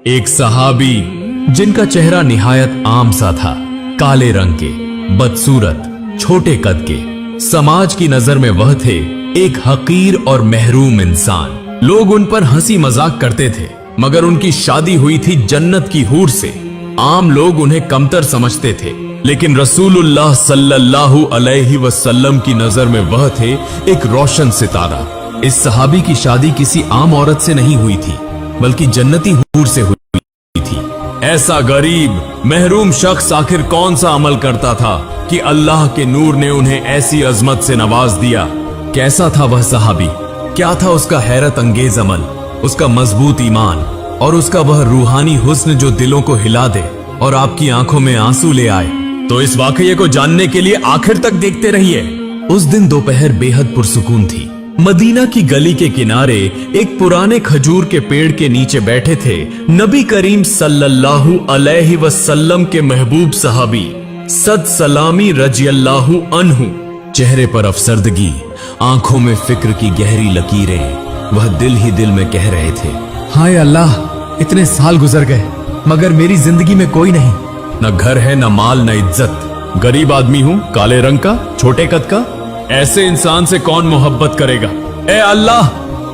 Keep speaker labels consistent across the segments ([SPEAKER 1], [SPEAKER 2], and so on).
[SPEAKER 1] एक सहाबी जिनका चेहरा निहायत आम सा था, काले रंग के, बदसूरत, छोटे कद के, समाज की नजर में वह थे एक हकीर और महरूम इंसान। लोग उन पर हंसी मजाक करते थे, मगर उनकी शादी हुई थी जन्नत की हूर से। आम लोग उन्हें कमतर समझते थे, लेकिन रसूलुल्लाह सल्लल्लाहु अलैहि वसल्लम की नजर में वह थे एक रोशन सितारा। इस सहाबी की शादी किसी आम औरत से नहीं हुई थी, बल्कि जन्नती हूर से हुई थी। ऐसा गरीब महरूम शख्स आखिर कौन सा अमल करता था कि अल्लाह के नूर ने उन्हें ऐसी अजमत से नवाज दिया। कैसा था वह सहाबी? क्या था उसका हैरत अंगेज अमल, उसका मजबूत ईमान और उसका वह रूहानी हुस्न जो दिलों को हिला दे और आपकी आंखों में आंसू ले आए? तो इस वाकये को जानने के लिए आखिर तक देखते रहिए। उस दिन दोपहर बेहद पुरसुकून थी। मदीना की गली के किनारे एक पुराने खजूर के पेड़ के नीचे बैठे थे नबी करीम सल्लल्लाहु अलैहि वसल्लम के महबूब सहाबी सद सलामी रजियल्लाहु अन्हु। चेहरे पर अफसरदगी, आंखों में फिक्र की गहरी लकीरें। वह दिल ही दिल में कह रहे थे,
[SPEAKER 2] हाय अल्लाह, इतने साल गुजर गए मगर मेरी जिंदगी में कोई नहीं।
[SPEAKER 1] न घर है, न माल, न इज्जत। गरीब आदमी हूँ, काले रंग का, छोटे कद का। ऐसे इंसान से कौन मोहब्बत करेगा? ए अल्लाह!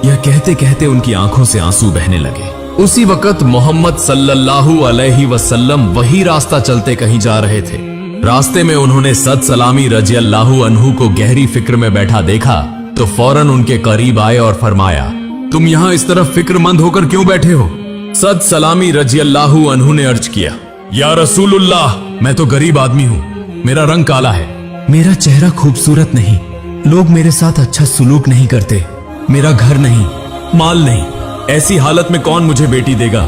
[SPEAKER 1] यह कहते कहते उनकी आंखों से आंसू बहने लगे। उसी वक्त मोहम्मद सल्लल्लाहु अलैहि वसल्लम वही रास्ता चलते कहीं जा रहे थे। रास्ते में उन्होंने सद सलामी रजियल्लाहु अन्हु को गहरी फिक्र में बैठा देखा तो फौरन उनके करीब आए और फरमाया, तुम यहाँ इस तरफ फिक्रमंद होकर क्यों बैठे हो? सद सलामी रजियल्लाहु अन्हु ने अर्ज किया, या रसूलुल्लाह, मैं तो गरीब आदमी हूँ, मेरा रंग काला है।
[SPEAKER 2] मेरा चेहरा खूबसूरत नहीं, लोग मेरे साथ अच्छा सुलूक नहीं करते, मेरा घर नहीं,
[SPEAKER 1] माल नहीं। ऐसी हालत में कौन मुझे बेटी देगा?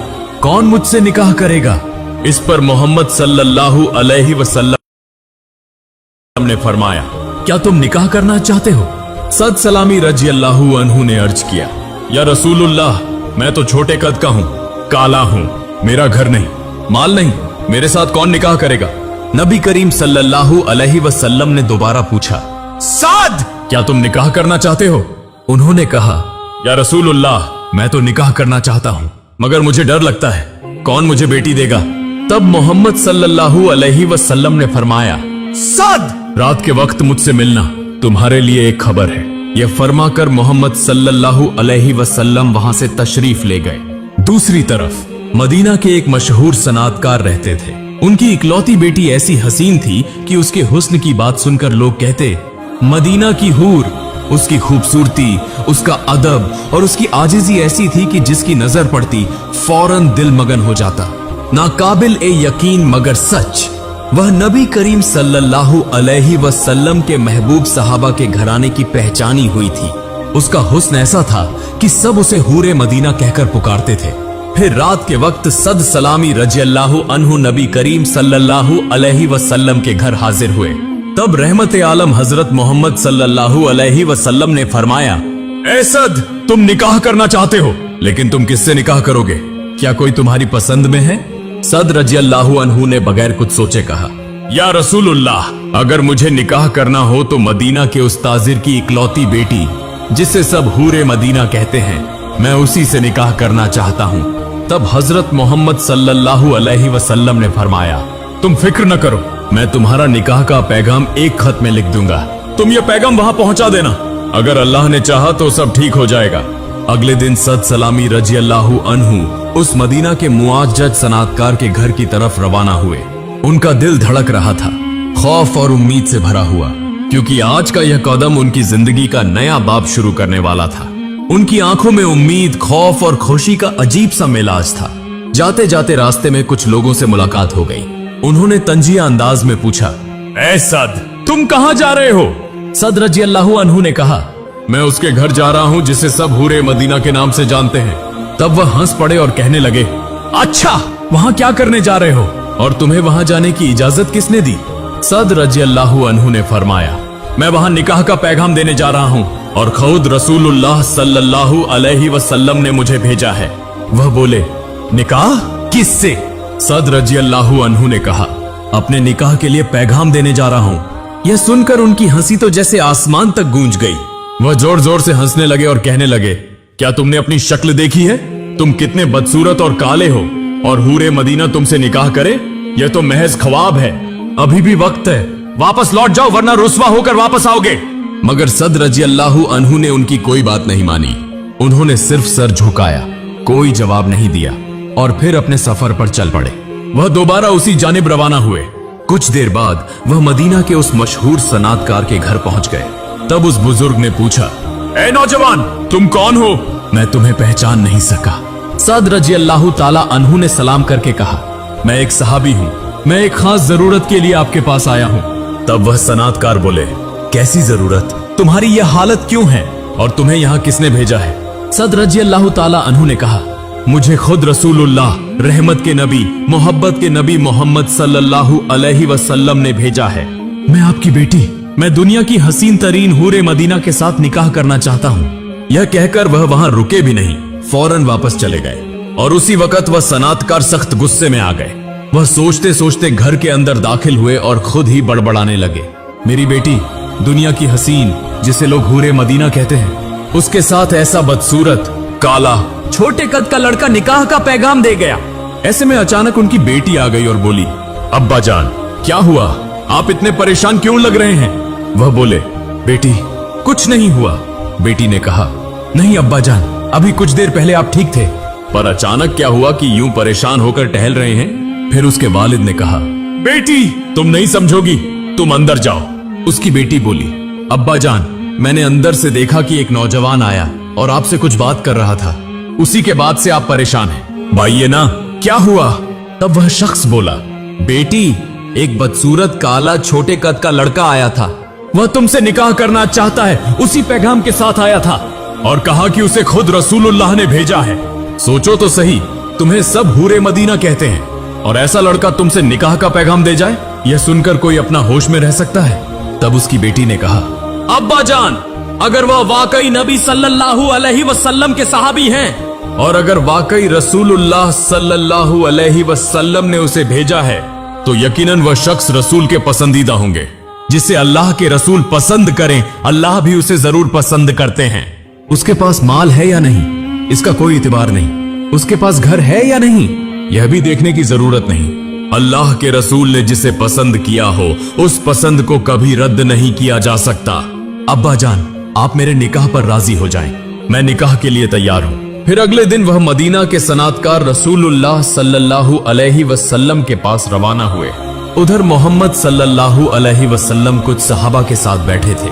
[SPEAKER 1] कौन मुझसे निकाह करेगा? इस पर मोहम्मद सल्लल्लाहु अलैहि वसल्लम ने फरमाया, क्या तुम निकाह करना चाहते हो? सद सलामी रजियल्लाहु अन्हु ने अर्ज किया, या रसूलुल्लाह, मैं तो छोटे कद का हूँ, काला हूँ, मेरा घर नहीं, माल नहीं, मेरे साथ कौन निकाह करेगा? नबी करीम सल्लल्लाहु अलैहि वसल्लम ने दोबारा पूछा, साद, क्या तुम निकाह करना चाहते हो? उन्होंने कहा, या रसूलुल्लाह, मैं तो निकाह करना चाहता हूँ, मगर मुझे डर लगता है, कौन मुझे बेटी देगा? तब मोहम्मद सल्लल्लाहु अलैहि वसल्लम ने फरमाया, साद, रात के वक्त मुझसे मिलना, तुम्हारे लिए एक खबर है। यह फरमाकर मोहम्मद सल्लल्लाहु अलैहि वसल्लम वहां से तशरीफ ले गए। दूसरी तरफ मदीना के एक मशहूर सनातकार रहते थे। उनकी इकलौती बेटी ऐसी हसीन थी कि उसके हुस्न की बात सुनकर लोग कहते, मदीना की हूर। उसकी खूबसूरती, उसका अदब और उसकी आजिजी ऐसी थी कि जिसकी नजर पड़ती फौरन दिल मगन हो जाता। नाकाबिल ए यकीन मगर सच, वह नबी करीम सल्लल्लाहु अलैहि वसल्लम के महबूब सहाबा के घराने की पहचानी हुई थी। उसका हुस्न ऐसा था कि सब उसे हूरे मदीना कहकर पुकारते थे। फिर रात के वक्त सद सलामी रजियल्लाहु अन्हु नबी करीम सल्लल्लाहु अलैहि वसल्लम के घर हाजिर हुए। तब रहमत आलम हजरत मोहम्मद सल्लल्लाहु अलैहि वसल्लम ने फरमाया, ए सद, तुम निकाह करना चाहते हो, लेकिन तुम किससे निकाह करोगे? क्या कोई तुम्हारी पसंद में है? सद रजियल्लाहु अन्हु ने बगैर कुछ सोचे कहा, या रसूलुल्लाह, अगर मुझे निकाह करना हो तो मदीना के उस ताजिर की इकलौती बेटी जिसे सब हूरे मदीना कहते हैं, मैं उसी से निकाह करना चाहता हूँ। तब हजरत मोहम्मद सल्लल्लाहु अलैहि वसल्लम ने फरमाया, तुम फिक्र न करो, मैं तुम्हारा निकाह का पैगाम एक खत में लिख दूंगा, तुम ये पैगाम वहां पहुंचा देना। अगर अल्लाह ने चाहा तो सब ठीक हो जाएगा। अगले दिन सद सलामी रजियल्लाहु अन्हु उस मदीना के मुआज्जज सनातकार के घर की तरफ रवाना हुए। उनका दिल धड़क रहा था, खौफ और उम्मीद से भरा हुआ, क्योंकि आज का यह कदम उनकी जिंदगी का नया बाब शुरू करने वाला था। उनकी आंखों में उम्मीद, खौफ और खुशी का अजीब सा मिलाज था। जाते जाते रास्ते में कुछ लोगों से मुलाकात हो गई। उन्होंने तंजिया अंदाज में पूछा, ए सद, तुम कहां जा रहे हो? सद रजियल्लाहु अन्हु ने कहा, मैं उसके घर जा रहा हूं जिसे सब हूरे मदीना के नाम से जानते हैं। तब वह हंस पड़े और कहने लगे, अच्छा, वहां क्या करने जा रहे हो और तुम्हें वहां जाने की इजाजत किसने दी? सद रजियल्लाहु अन्हु ने फरमाया, मैं वहां निकाह का पैगाम देने जा रहा हूं और खुद रसूलुल्लाह सल्लल्लाहु अलैहि वसल्लम ने मुझे भेजा है। वह बोले, निकाह किससे? सद रजियल्लाहु अन्हु ने कहा, अपने निकाह के लिए पैगाम देने जा रहा हूं। यह सुनकर उनकी हंसी तो जैसे आसमान तक गूंज गई। वह जोर जोर से हंसने लगे और कहने लगे, क्या तुमने अपनी शक्ल देखी है? तुम कितने बदसूरत और काले हो। और हूरे मदीना तुमसे निकाह करे? यह तो महज ख्वाब है। अभी भी वक्त है, वापस लौट जाओ वरना रुस्वा होकर वापस आओगे। मगर सद रजी अल्लाहु अन्हु ने उनकी कोई बात नहीं मानी। उन्होंने सिर्फ सर झुकाया, कोई जवाब नहीं दिया और फिर अपने सफर पर चल पड़े। वह दोबारा उसी जानिब रवाना हुए। कुछ देर बाद वह मदीना के उस मशहूर सनातकार के घर पहुंच गए। तब उस बुजुर्ग ने पूछा, ए नौजवान, तुम कौन हो? मैं तुम्हें पहचान नहीं सका। सद रजी अल्लाहु ताला अन्हु ने सलाम करके कहा, मैं एक सहाबी हूँ, मैं एक खास जरूरत के लिए आपके पास आया हूँ। तब वह सनातकार बोले, कैसी जरूरत? तुम्हारी यह हालत क्यों है और तुम्हें यहाँ किसने भेजा है? सद रजी अल्लाहु ताला अन्हु ने कहा, मुझे खुद रसूलुल्लाह, रहमत के नबी, मोहब्बत के नबी मोहम्मद सल्लल्लाहु अलैहि वसल्लम ने भेजा है। मैं आपकी बेटी, मैं दुनिया की हसीन तरीन हूरे मदीना के साथ निकाह करना चाहता हूँ। यह कहकर वह वहां रुके भी नहीं, फौरन वापस चले गए। और उसी वक्त वह सनातकार सख्त गुस्से में आ गए। वह सोचते सोचते घर के अंदर दाखिल हुए और खुद ही बड़बड़ाने लगे, मेरी बेटी, दुनिया की हसीन जिसे लोग हूरे मदीना कहते हैं, उसके साथ ऐसा बदसूरत, काला, छोटे कद का लड़का निकाह का पैगाम दे गया। ऐसे में अचानक उनकी बेटी आ गई और बोली, अब्बा जान, क्या हुआ? आप इतने परेशान क्यों लग रहे हैं? वह बोले, बेटी, कुछ नहीं हुआ। बेटी ने कहा, नहीं अब्बा जान, अभी कुछ देर पहले आप ठीक थे। पर अचानक क्या हुआ कि यूं परेशान होकर टहल रहे हैं? फिर उसके वालिद ने कहा, बेटी, तुम नहीं समझोगी, तुम अंदर जाओ। उसकी बेटी बोली, अब्बा जान, मैंने अंदर से देखा कि एक नौजवान आया और आपसे कुछ बात कर रहा था, उसी के बाद से आप परेशान हैं। भाई ये ना, क्या हुआ? तब वह शख्स बोला, बेटी, एक बदसूरत काला छोटे कद का लड़का आया था, वह तुमसे निकाह करना चाहता है, उसी पैगाम के साथ आया था और कहा कि उसे खुद रसूलुल्लाह ने भेजा है। सोचो तो सही, तुम्हें सब हूरे मदीना कहते हैं और ऐसा लड़का तुमसे निकाह का पैगाम दे जाए, यह सुनकर कोई अपना होश में रह सकता है? तब उसकी बेटी ने कहा, अब्बा जान, अगर वह वाकई नबी सल्लल्लाहु अलैहि वसल्लम के सहाबी हैं और अगर वाकई रसूलुल्लाह सल्लल्लाहु अलैहि वसल्लम ने उसे भेजा है तो यकीनन वह शख्स रसूल के पसंदीदा होंगे। जिसे अल्लाह के रसूल पसंद करें, अल्लाह भी उसे जरूर पसंद करते हैं। उसके पास माल है या नहीं, इसका कोई इतबार नहीं। उसके पास घर है या नहीं, यह भी देखने की जरूरत नहीं। अल्लाह के रसूल ने जिसे पसंद किया हो, उस पसंद को कभी रद्द नहीं किया जा सकता। अब्बा जान, आप मेरे निकाह पर राजी हो जाएं, मैं निकाह के लिए तैयार हूँ। फिर अगले दिन वह मदीना के सनातकार रसूलुल्लाह सल्लल्लाहु अलैहि वसल्लम के पास रवाना हुए। उधर मोहम्मद सल्लल्लाहु अलैहि वसल्लम कुछ सहाबा के साथ बैठे थे।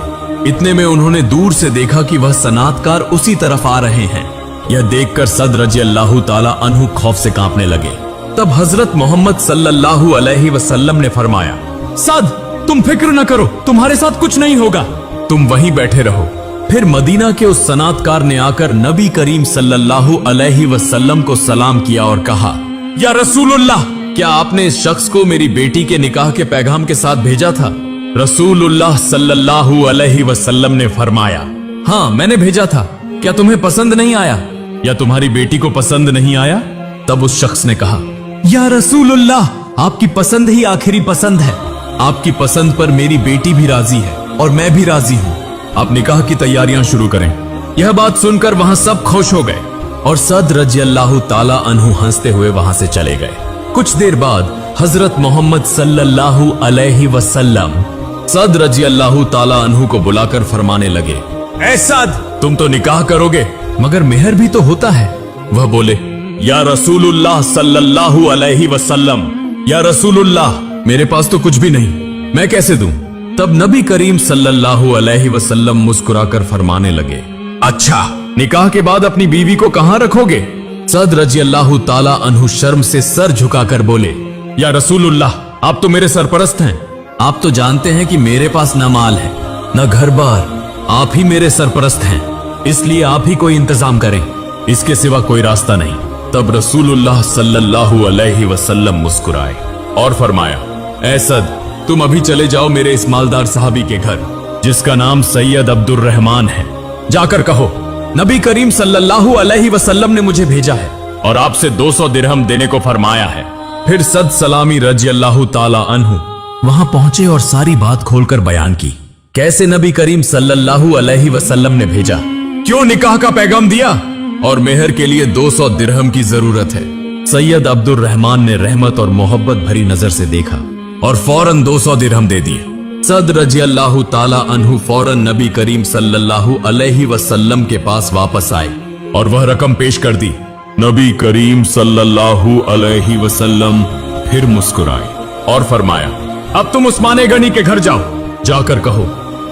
[SPEAKER 1] इतने में उन्होंने दूर से देखा कि वह सनातकार उसी तरफ आ रहे हैं। यह देखकर सद रजी अल्लाहु ताला अन्हु खौफ से कांपने लगे। तब हजरत मोहम्मद सल्लल्लाहु अलैहि वसल्लम ने फरमाया, सद, तुम फिक्र न करो, तुम्हारे साथ कुछ नहीं होगा, तुम वहीं बैठे रहो। फिर मदीना के उस सनातकार ने आकर नबी करीम सल्लल्लाहु अलैहि वसल्लम को सलाम किया और कहा, या रसूलुल्लाह, क्या आपने इस शख्स को मेरी बेटी के निकाह के पैगाम के साथ भेजा था? रसूलुल्लाह सल्लल्लाहु अलैहि वसल्लम ने फरमाया, हाँ मैंने भेजा था। क्या तुम्हें पसंद नहीं आया या तुम्हारी बेटी को पसंद नहीं आया? तब उस शख्स ने कहा, या रसूलुल्लाह, आपकी पसंद ही आखिरी पसंद है। आपकी पसंद पर मेरी बेटी भी राजी है और मैं भी राजी हूँ। आप निकाह की तैयारियां शुरू करें। यह बात सुनकर वहां सब खुश हो गए और सद रजी अल्लाहु ताला अन्हु हंसते हुए वहां से चले गए। कुछ देर बाद हजरत मोहम्मद सल्लल्लाहु अलैहि वसल्लम सद रजी अल्लाहु ताला अन्हु को बुलाकर फरमाने लगे, ऐ सद, तुम तो निकाह करोगे मगर मेहर भी तो होता है। वह बोले, या रसूलुल्लाह सल्लल्लाहु अलैहि वसल्लम, या रसूलुल्लाह, मेरे पास तो कुछ भी नहीं, मैं कैसे दूं? तब नबी करीम सल्लल्लाहु अलैहि वसल्लम मुस्कुराकर फरमाने लगे, अच्छा, निकाह के बाद अपनी बीवी को कहां रखोगे? सद रजी अल्लाहु ताला अन्हु शर्म से सर झुकाकर बोले, या रसूलुल्लाह, आप तो मेरे सरपरस्त हैं। आप तो जानते हैं कि मेरे पास न माल है न घर बार, आप ही मेरे सरपरस्त हैं, इसलिए आप ही कोई इंतजाम करें, इसके सिवा कोई रास्ता नहीं। तब रसूलुल्लाह सल्लल्लाहु अलैहि वसल्लम मुस्कुराए और फरमाया, ऐ सद, तुम अभी चले जाओ मेरे इस मालदार साहबी के घर जिसका नाम सैयद अब्दुर रहमान है। जाकर कहो, नबी करीम सल्लल्लाहु अलैहि वसल्लम ने मुझे भेजा है और आपसे 200 दिरहम देने को फरमाया है। फिर सद सलामी रजी अल्लाहु ताला अन्हु वहां पहुंचे और सारी बात खोलकर बयान की, कैसे नबी करीम सल्लल्लाहु अलैहि वसल्लम ने भेजा, क्यों निकाह का पैगाम दिया और मेहर के लिए 200 दिरहम की जरूरत है। सैयद अब्दुल रहमान ने रहमत और मोहब्बत भरी नजर से देखा और फौरन 200 दिरहम दे दिए। सद रजी अल्लाह ताला अन्हु फौरन नबी करीम सल्लल्लाहु अलैहि वसल्लम के पास वापस आए और वह रकम पेश कर दी। नबी करीम सल्लल्लाहु अलैहि वसल्लम फिर मुस्कुराए और फरमाया, अब तुम उस्मान गनी के घर जाओ, जाकर कहो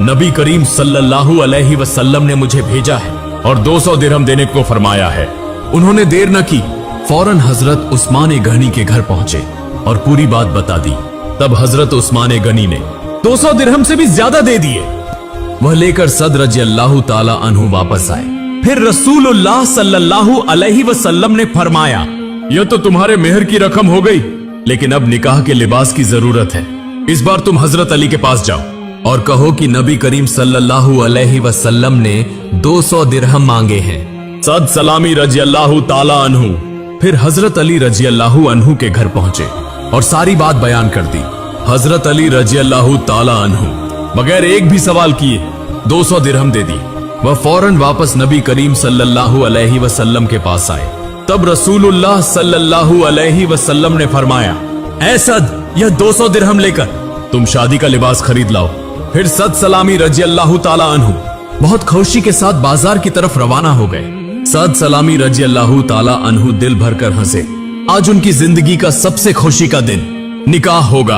[SPEAKER 1] नबी करीम सल्लल्लाहु अलैहि वसल्लम ने मुझे भेजा है और 200 दिरहम देने को फरमाया है। उन्होंने देर न की, फौरन हजरत उस्मान गनी के घर पहुंचे और पूरी बात बता दी। तब हजरत उस्मान गनी ने 200 दिरहम से भी ज्यादा दे दिए। वह लेकर सद रजी अल्लाह ताला अन्हु वापस आए। फिर रसूलुल्लाह सल्लल्लाहु अलैहि वसल्लम ने फरमाया, यह तो तुम्हारे मेहर की रकम हो गई, लेकिन अब निकाह के लिबास की जरूरत है। इस बार तुम हजरत अली के पास जाओ और कहो कि नबी करीम सल्लल्लाहु अलैहि वसल्लम ने 200 दिरहम मांगे हैं। सद सलामी रजी अल्लाह ताला अन्हु फिर हजरत अली रजी अल्लाह अन्हु के घर पहुंचे और सारी बात बयान कर दी। हजरत अली रजी अल्लाह ताला अन्हु बगैर एक भी सवाल किए 200 दिरहम दे दी। वह फौरन वापस नबी करीम सल्लल्लाहु अलैहि वसल्लम के पास आए। तब रसूलुल्लाह सल्लल्लाहु अलैहि वसल्लम ने फरमाया, ऐ सद, यह 200 दिरहम लेकर तुम शादी का लिबास खरीद लाओ। फिर सद सलामी रजी अल्लाह ताला अन्हु बहुत खुशी के साथ बाजार की तरफ रवाना हो गए। सद सलामी रजी अल्लाह ताला अन्हु दिल भरकर हंसे। आज उनकी जिंदगी का सबसे खुशी का दिन, निकाह होगा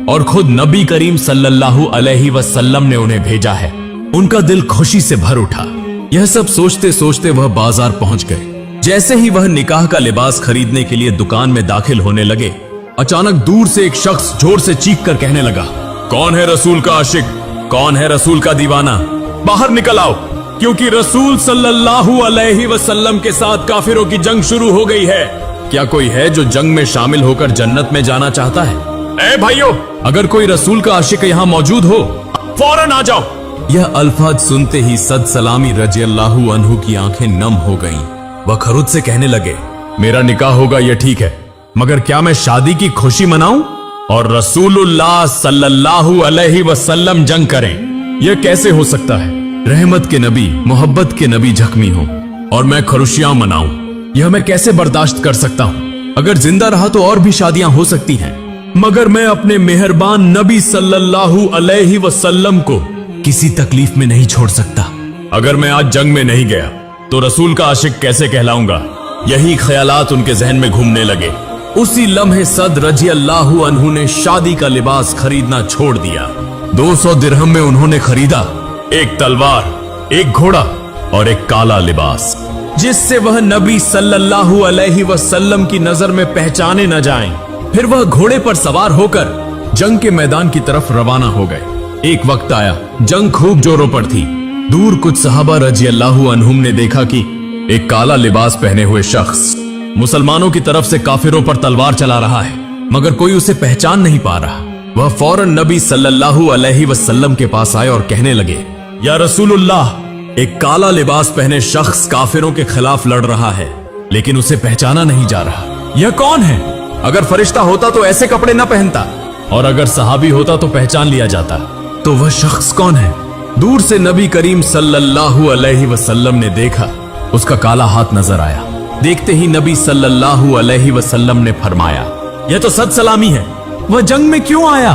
[SPEAKER 1] और खुद नबी करीम सल्लल्लाहु अलैहि वसल्लम ने उन्हें भेजा है। उनका दिल खुशी से भर उठा। यह सब सोचते सोचते वह बाजार पहुंच गए। जैसे ही वह निकाह का लिबास खरीदने के लिए दुकान में दाखिल होने लगे, अचानक दूर से एक शख्स जोर से चीख कर कहने लगा, कौन है रसूल का आशिक, कौन है रसूल का दीवाना, बाहर निकल आओ, क्योंकि रसूल सल्लल्लाहु अलैहि वसल्लम के साथ काफिरों की जंग शुरू हो गई है। क्या कोई है जो जंग में शामिल होकर जन्नत में जाना चाहता है? ए भाइयों, अगर कोई रसूल का आशिक यहाँ मौजूद हो, फौरन आ जाओ। यह अल्फाज सुनते ही सद सलामी रजी अल्लाह अन्हु की आंखें नम हो गईं। वह खरुद से कहने लगे, मेरा निकाह होगा यह ठीक है, मगर क्या मैं शादी की खुशी मनाऊं और रसूलुल्लाह सल्लल्लाहु अलैहि वसल्लम जंग करें? यह कैसे हो सकता है? रहमत के नबी, मोहब्बत के नबी जख्मी हो और मैं खुशियां मनाऊं, यह मैं कैसे बर्दाश्त कर सकता हूं? अगर जिंदा रहा तो और भी शादियां हो सकती हैं, मगर मैं अपने मेहरबान नबी सल्लल्लाहु अलैहि वसल्लम को किसी तकलीफ में नहीं छोड़ सकता। अगर मैं आज जंग में नहीं गया तो रसूल का आशिक कैसे कहलाऊंगा? यही ख्यालात उनके जहन में घूमने लगे। उसी लम्हे सद रजी अल्लाह अन्हु ने शादी का लिबास खरीदना छोड़ दिया। 200 दिरहम में उन्होंने खरीदा एक तलवार, एक घोड़ा और एक काला लिबास, जिससे वह नबी सल्लल्लाहु अलैहि वसल्लम की नजर में पहचाने न जाएं। फिर वह घोड़े पर सवार होकर जंग के मैदान की तरफ रवाना हो गए। एक वक्त आया, जंग खूब जोरों पर थी। दूर कुछ सहाबा रजी अल्लाह अन्हुम ने देखा कि एक काला लिबास पहने हुए शख्स मुसलमानों की तरफ से काफिरों पर तलवार चला रहा है, मगर कोई उसे पहचान नहीं पा रहा। वह फौरन नबी सल्लल्लाहु अलैहि वसल्लम के पास आए और कहने लगे, या रसूलुल्लाह, एक काला लिबास पहने शख्स काफिरों के खिलाफ लड़ रहा है, लेकिन उसे पहचाना नहीं जा रहा। यह कौन है? अगर फरिश्ता होता तो ऐसे कपड़े न पहनता, और अगर सहाबी होता तो पहचान लिया जाता। तो वह शख्स कौन है? दूर से नबी करीम सल्लल्लाहु अलैहि वसल्लम ने देखा, उसका काला हाथ नजर आया। देखते ही नबी सल्लल्लाहु अलैहि वसल्लम ने फरमाया, यह तो सद सलामी है, वह जंग में क्यों आया?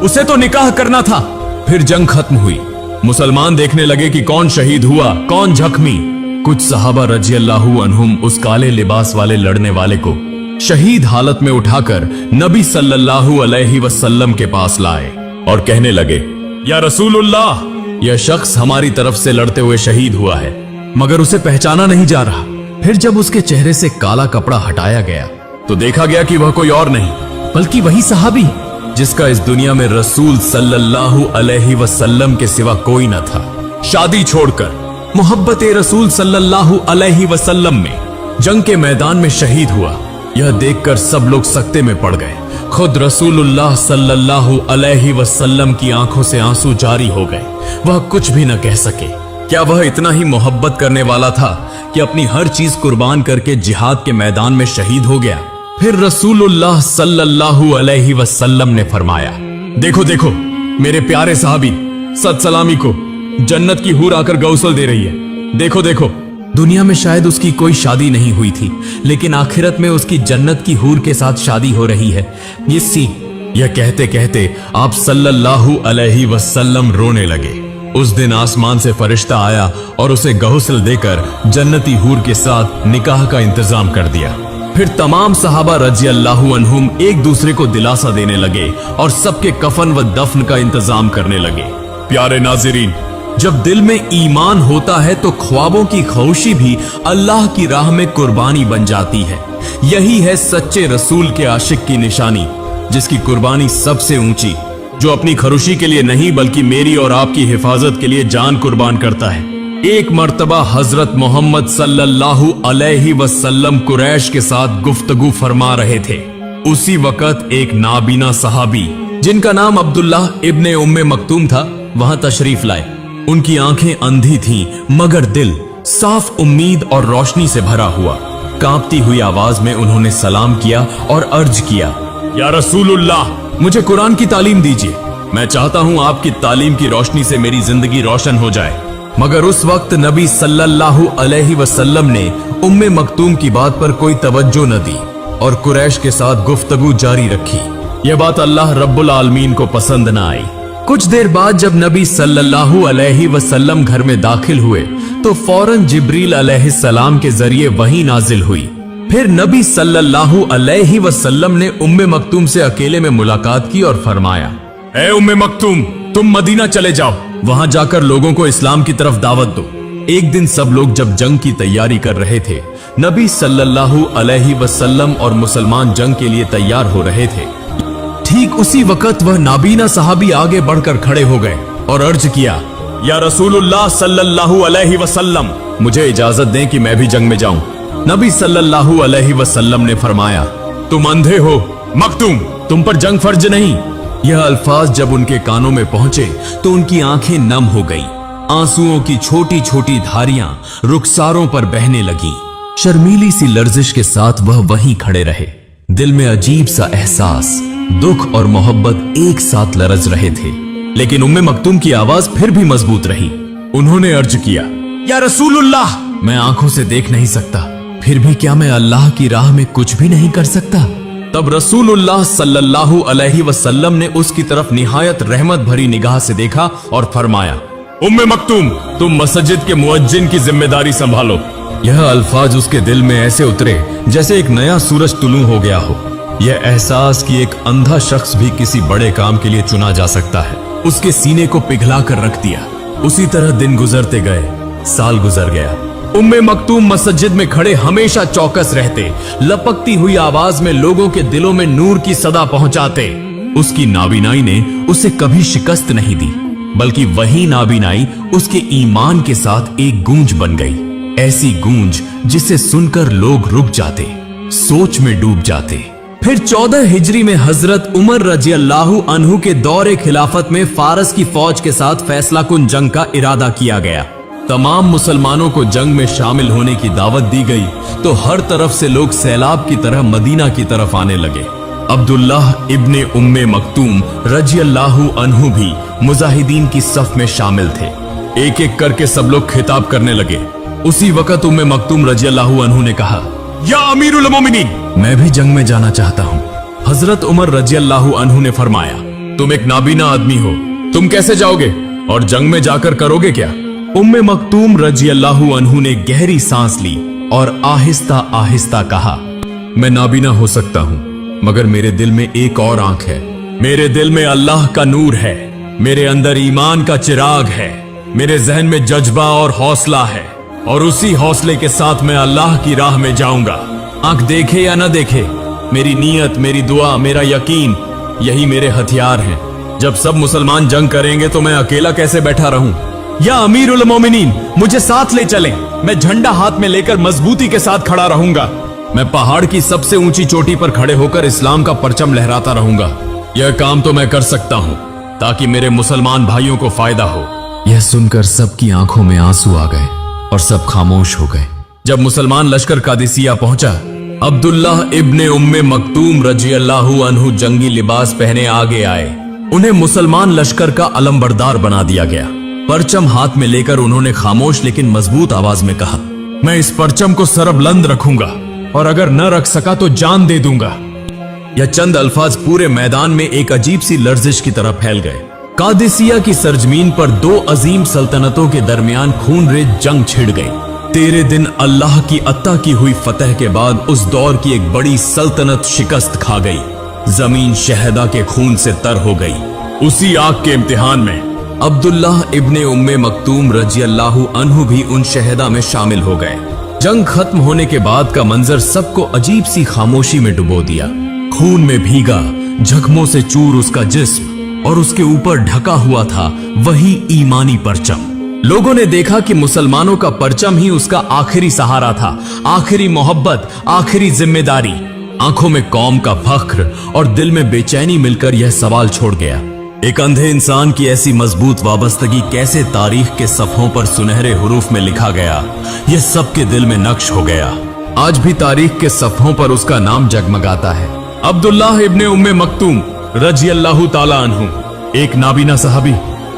[SPEAKER 1] उसे तो निकाह करना था। फिर जंग खत्म हुई। मुसलमान देखने लगे कि कौन शहीद हुआ, कौन जख्मी। कुछ सहाबा रजी अल्लाहु अन्हुम उस काले लिबास वाले लड़ने वाले को शहीद हालत में उठाकर नबी सल्लल्लाहु अलैहि वसल्लम के पास लाए और कहने लगे, या रसूलुल्लाह, यह शख्स हमारी तरफ से लड़ते हुए शहीद हुआ है, मगर उसे पहचाना नहीं जा रहा। फिर जब उसके चेहरे से काला कपड़ा हटाया गया तो देखा गया कि वह कोई और नहीं बल्कि वही सहाबी जिसका इस दुनिया में रसूल सल्लल्लाहु अलैहि वसल्लम के सिवा कोई न था। शादी छोड़कर मोहब्बत रसूल सल्लल्लाहु अलैहि वसल्लम में जंग के मैदान में शहीद हुआ। यह देखकर सब लोग सकते में पड़ गए। खुद रसूलुल्लाह सल्लल्लाहु अलैहि वसल्लम की आंखों से आंसू जारी हो गए। वह कुछ भी न कह सके। क्या वह इतना ही मोहब्बत करने वाला था कि अपनी हर चीज कुर्बान करके जिहाद के मैदान में शहीद हो गया? फिर रसूलुल्लाह सल्लल्लाहु अलैहि वसल्लम ने फरमाया, देखो देखो, मेरे प्यारे साहबी सद सलामी को जन्नत की हूर आकर गौसल दे रही है। देखो देखो,
[SPEAKER 2] दुनिया में शायद उसकी कोई शादी नहीं हुई थी, लेकिन आखिरत में उसकी जन्नत की हूर के साथ शादी हो रही है। ये सी।
[SPEAKER 1] यह कहते कहते आप सल्लल्लाहु अलैहि वसल्लम रोने लगे। उस दिन आसमान से फरिश्ता आया और उसे गहुस्ल देकर जन्नती हूर के साथ निकाह का इंतजाम कर दिया। फिर तमाम सहाबा रजी अल्लाहु अन्हुम एक दूसरे को दिलासा देने लगे और सबके कफन व दफन का इंतजाम करने लगे। प्यारे नाज़रीन, जब दिल में ईमान होता है तो ख्वाबों की ख्वाहिशी भी अल्लाह की राह में कुर्बानी बन जाती है। यही है सच्चे रसूल के आशिक की निशानी, जिसकी कुर्बानी सबसे ऊंची, जो अपनी खरुशी के लिए नहीं बल्कि मेरी और आपकी हिफाजत के लिए जान कुर्बान करता है। एक मर्तबा हजरत मोहम्मद सल्लल्लाहु अलैहि वसल्लम कुरैश के साथ गुफ्तगू फरमा रहे थे। उसी वक्त एक नाबीना सहाबी जिनका नाम अब्दुल्लाह इब्ने उम्मे मक्तूम था वहां तशरीफ लाए। उनकी आंखें अंधी थीं, मगर दिल साफ उम्मीद और रोशनी से भरा हुआ। कांपती हुई आवाज में उन्होंने सलाम किया और अर्ज किया, या रसूलुल्लाह, मुझे कुरान की तालीम दीजिए। मैं चाहता हूं आपकी तालीम की रोशनी से मेरी जिंदगी रोशन हो जाए। मगर उस वक्त नबी सल्लल्लाहु अलैहि वसल्लम ने उम्मे मक्तूम की बात पर कोई तवज्जो न दी और कुरैश के साथ गुफ्तगू जारी रखी। यह बात अल्लाह रब्बुल आलमीन को पसंद न आई। कुछ देर बाद जब नबी सल्लल्लाहु अलैहि वसल्लम घर में दाखिल हुए तो फौरन जिब्रील अलैहिस्सलाम के जरिए वही नाजिल हुई। फिर नबी सल्लल्लाहु अलैहि वसल्लम ने उम्मे मक्तूम से अकेले में मुलाकात की और फरमाया, ए उम्मे मक्तूम, तुम मदीना चले जाओ, वहां जाकर लोगों को इस्लाम की तरफ दावत दो। एक दिन सब लोग जब जंग की तैयारी कर रहे थे, नबी सल्लल्लाहु अलैहि वसल्लम और मुसलमान जंग के लिए तैयार हो रहे थे। ठीक उसी वक्त वह नाबीना सहाबी आगे बढ़कर खड़े हो गए और अर्ज किया, या रसूलुल्लाह सल्लल्लाहु अलैहि वसल्लम, मुझे इजाजत दें कि मैं भी जंग में जाऊं। नबी सल्लल्लाहु अलैहि वसल्लम ने फरमाया, तुम अंधे हो मक्तूम, तुम पर जंग फर्ज नहीं। यह अल्फाज जब उनके कानों में पहुंचे तो उनकी आंखें नम हो गईं। आंसुओं की छोटी छोटी धारियां रुखसारों पर बहने लगीं। शर्मीली सी लर्जिश के साथ वह वहीं खड़े रहे। दिल में अजीब सा एहसास, दुख और मोहब्बत एक साथ लरज रहे थे। लेकिन उम्मे मक्तूम की आवाज फिर भी मजबूत रही। उन्होंने अर्ज किया, या रसूलुल्लाह, मैं आंखों से देख नहीं सकता, फिर भी क्या मैं अल्लाह की राह में कुछ भी नहीं कर सकता? तब रसूलुल्लाह सल्लल्लाहु अलैहि वसल्लम ने उसकी तरफ निहायत रहमत भरी निगाह से देखा और फरमाया, उम्मे मक्तूम, तुम मस्जिद के मुअज्जिन की जिम्मेदारी संभालो। यह अल्फाज उसके दिल में ऐसे उतरे जैसे एक नया सूरज तुलू हो गया हो। यह एहसास कि एक अंधा शख्स भी किसी बड़े काम के लिए चुना जा सकता है, उसके सीने को पिघला कर रख दिया। उसी तरह दिन गुजरते गए, साल गुजर गया। उम्मे मक्तूम मस्जिद में खड़े हमेशा चौकस रहते, लपकती हुई आवाज में लोगों के दिलों में नूर की सदा पहुंचाते। उसकी नाबीनाई ने उसे कभी शिकस्त नहीं दी, बल्कि वही नाबीनाई उसके ईमान के साथ एक गूंज बन गई। ऐसी गूंज जिसे सुनकर लोग रुक जाते, सोच में डूब जाते। फिर 14 हिजरी में हजरत उमर रजी अल्लाहु अन्हु के दौरे खिलाफत में फारस की फौज के साथ फैसला कुन जंग का इरादा किया गया। तमाम मुसलमानों को जंग में शामिल होने की दावत दी गई तो हर तरफ से लोग सैलाब की तरह मदीना की तरफ आने लगे। अब्दुल्लाह इब्ने उम्मे मक्तूम रजी अल्लाहु अन्हु भी मुजाहिदीन की सफ में शामिल थे। एक एक करके सब लोग खिताब करने लगे। उसी वक्त उम्मे मक्तूम रजी अल्लाहु अन्हु ने कहा, या अमीरुल मोमिनीन, मैं भी जंग में जाना चाहता हूँ। हजरत उमर रजी अल्लाहु अन्हु ने फरमाया, तुम एक नाबीना आदमी हो, तुम कैसे जाओगे और जंग में जाकर करोगे क्या? उम्मे मक्तूम रजी अल्लाहु अन्हु ने गहरी सांस ली और आहिस्ता आहिस्ता कहा, मैं नाबीना हो सकता हूँ, मगर मेरे दिल में एक और आंख है। मेरे दिल में अल्लाह का नूर है, मेरे अंदर ईमान का चिराग है, मेरे जहन में जज्बा और हौसला है, और उसी हौसले के साथ मैं अल्लाह की राह में जाऊंगा। आंख देखे या न देखे, मेरी नीयत, मेरी दुआ, मेरा यकीन, यही मेरे हथियार हैं। जब सब मुसलमान जंग करेंगे तो मैं अकेला कैसे बैठा रहूं? या अमीरुल मोमिनीन, मुझे साथ ले चलें, मैं झंडा हाथ में लेकर मजबूती के साथ खड़ा रहूंगा। मैं पहाड़ की सबसे ऊंची चोटी पर खड़े होकर इस्लाम का परचम लहराता रहूंगा। यह काम तो मैं कर सकता हूं ताकि मेरे मुसलमान भाइयों को फायदा हो। यह सुनकर सबकी आंखों में आंसू आ गए और सब खामोश हो गए। जब मुसलमान लश्कर कादिसिया पहुंचा, अब्दुल्लाह इब्ने उम्मे मक्तूम रजी अल्लाहु अन्हु जंगी लिबास पहने आगे आए। उन्हें मुसलमान लश्कर का अलमबरदार बना दिया गया। परचम हाथ में लेकर उन्होंने खामोश लेकिन मजबूत आवाज में कहा, मैं इस परचम को सरबुलंद रखूंगा और अगर न रख सका तो जान दे दूंगा।
[SPEAKER 2] यह चंद अल्फाज पूरे मैदान में एक अजीब सी लर्जिश की तरह फैल गए। कादिसिया की सरजमीन पर दो अजीम सल्तनतों के दरमियान खूनरेज जंग छिड़ गई। 13 दिन अल्लाह की अता की हुई फतह के बाद उस दौर की एक बड़ी सल्तनत शिकस्त खा गई। जमीन शहदा के खून से तर हो गई।
[SPEAKER 1] उसी आग के इम्तिहान में
[SPEAKER 2] अब्दुल्लाह इब्ने उम्मे मक्तूम रजियल्लाहु अन्हु भी उन शहदा में शामिल हो गए। जंग खत्म होने के बाद का मंजर सबको अजीब सी खामोशी में डुबो दिया। खून में भीगा, जख्मों से चूर उसका जिस्म और उसके ऊपर ढका हुआ था वही ईमानी परचम। लोगों ने देखा कि मुसलमानों का परचम ही उसका आखिरी सहारा था, आखिरी मोहब्बत, आखिरी जिम्मेदारी। आंखों में कौम का फख्र और दिल में बेचैनी मिलकर यह सवाल छोड़ गया, एक अंधे इंसान की ऐसी मजबूत वाबस्तगी कैसे तारीख के सफ़ों पर सुनहरे हुरूफ में लिखा गया। यह सबके दिल में नक्श हो गया। आज भी तारीख के सफ़ों पर उसका नाम जगमगाता है।
[SPEAKER 1] अब्दुल्लाह इब्ने उम्मे मक्तूम रजियल्लाहु ताला अन्हु, एक नाबीना सहाबी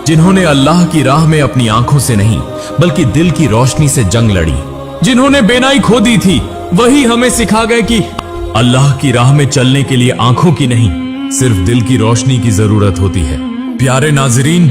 [SPEAKER 2] जिन्होंने अल्लाह की राह में अपनी आंखों से नहीं बल्कि दिल की रोशनी से जंग लड़ी।
[SPEAKER 1] जिन्होंने बेनाई खो दी थी, वही हमें सिखा गए कि
[SPEAKER 2] अल्लाह की राह में चलने के लिए आंखों की नहीं सिर्फ दिल की रोशनी की जरूरत होती है।
[SPEAKER 1] प्यारे नाजरीन,